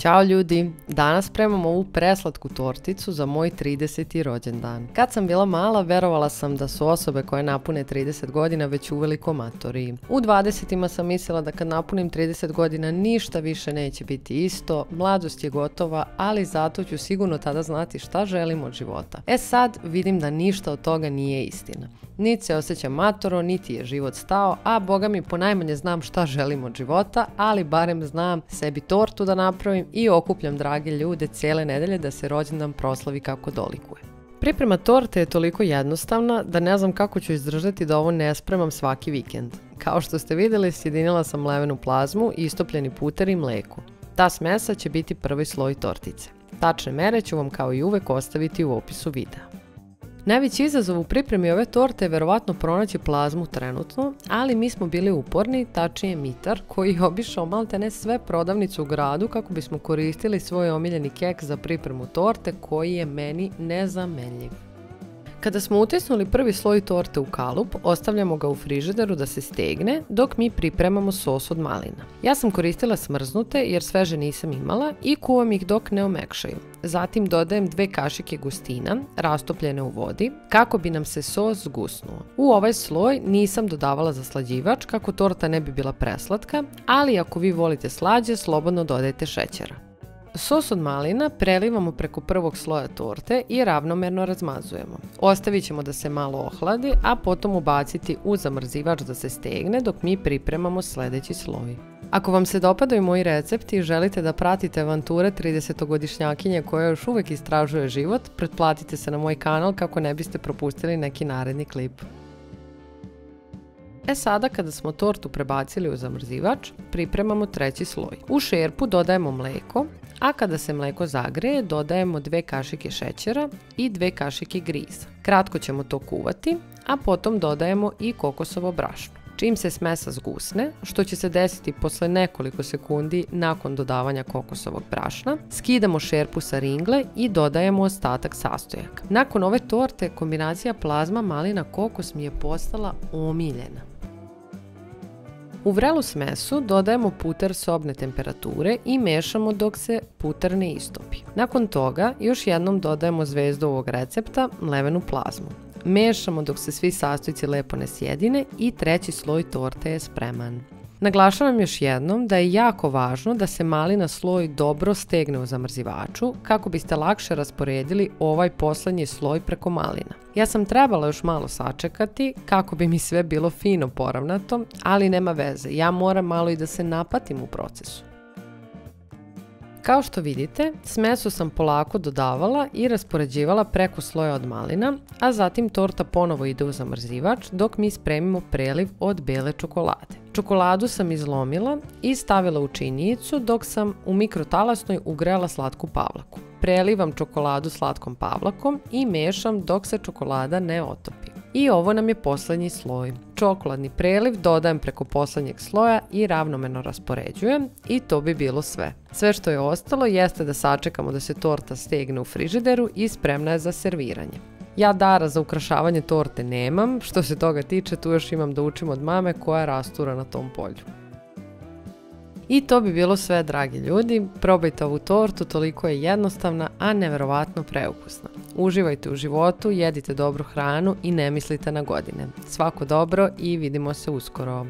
Ćao ljudi, danas spremam ovu preslatku torticu za moj 30. rođendan. Kad sam bila mala, verovala sam da su osobe koje napune 30 godina već uveliko matori. U 20-ima sam mislila da kad napunim 30 godina ništa više neće biti isto, mladost je gotova, ali zato ću sigurno tada znati šta želim od života. Sad vidim da ništa od toga nije istina. Niti se osjećam matoro, niti je život stao, a boga mi ponajmanje znam šta želim od života, ali barem znam sebi tortu da napravim i okupljam drage ljude cijele nedelje da se rođendan proslavi kako dolikuje. Priprema torte je toliko jednostavna da ne znam kako ću izdržati da ovo ne spremam svaki vikend. Kao što ste vidjeli, sjedinila sam mlevenu plazmu, istopljeni puter i mleko. Ta smesa će biti prvi sloj tortice. Tačne mere ću vam kao i uvek ostaviti u opisu videa. Najveći izazov u pripremi ove torte je verovatno pronaći plazmu trenutno, ali mi smo bili uporni, tačnije Mitar, koji je obišao maltene sve prodavnice u gradu kako bismo koristili svoj omiljeni kek za pripremu torte koji je meni nezamenljiv. Kada smo utisnuli prvi sloj torte u kalup, ostavljamo ga u frižideru da se stegne dok mi pripremamo sos od malina. Ja sam koristila smrznute jer sveže nisam imala i kuvam ih dok ne omekšaju. Zatim dodajem 2 kašike gustina, rastopljene u vodi, kako bi nam se sos zgusnuo. U ovaj sloj nisam dodavala zaslađivač kako torta ne bi bila preslatka, ali ako vi volite slađe, slobodno dodajte šećera. Sos od malina prelivamo preko prvog sloja torte i ravnomerno razmazujemo. Ostavit ćemo da se malo ohladi, a potom ubaciti u zamrzivač da se stegne dok mi pripremamo sljedeći sloj. Ako vam se dopadaju moji recepti i želite da pratite avanture 30-godišnjakinje koja još uvijek istražuje život, pretplatite se na moj kanal kako ne biste propustili neki naredni klip. Sada kada smo tortu prebacili u zamrzivač, pripremamo treći sloj. U šerpu dodajemo mlijeko, a kada se mlijeko zagreje dodajemo 2 kašike šećera i 2 kašike griza. Kratko ćemo to kuvati, a potom dodajemo i kokosovo brašno. Čim se smesa zgusne, što će se desiti posle nekoliko sekundi nakon dodavanja kokosovog brašna, skidamo šerpu sa ringle i dodajemo ostatak sastojaka. Nakon ove torte kombinacija plazma, malina, kokos mi je postala omiljena. U vrelu smesu dodajemo puter sobne temperature i mešamo dok se puter ne istopi. Nakon toga još jednom dodajemo zvezdu ovog recepta, mlevenu plazmu. Mešamo dok se svi sastojci lepo ne sjedine i treći sloj torte je spreman. Naglašavam još jednom da je jako važno da se malina sloj dobro stegne u zamrzivaču kako biste lakše rasporedili ovaj posljednji sloj preko malina. Ja sam trebala još malo sačekati kako bi mi sve bilo fino poravnato, ali nema veze, ja moram malo i da se napatim u procesu. Kao što vidite, smesu sam polako dodavala i raspoređivala preko sloja od malina, a zatim torta ponovo ide u zamrzivač dok mi spremimo preliv od bele čokolade. Čokoladu sam izlomila i stavila u činjenicu dok sam u mikrotalasnoj ugrela slatku pavlaku. Prelivam čokoladu slatkom pavlakom i mešam dok se čokolada ne otopi. I ovo nam je posljednji sloj. Čokoladni preliv dodajem preko posljednjeg sloja i ravnomerno raspoređujem i to bi bilo sve. Sve što je ostalo jeste da sačekamo da se torta stegne u frižideru i spremna je za serviranje. Ja dara za ukrašavanje torte nemam, što se toga tiče tu još imam da učim od mame koja rastura na tom polju. I to bi bilo sve, dragi ljudi, probajte ovu tortu, toliko je jednostavna, a neverovatno preukusna. Uživajte u životu, jedite dobru hranu i ne mislite na godine. Svako dobro i vidimo se uskoro.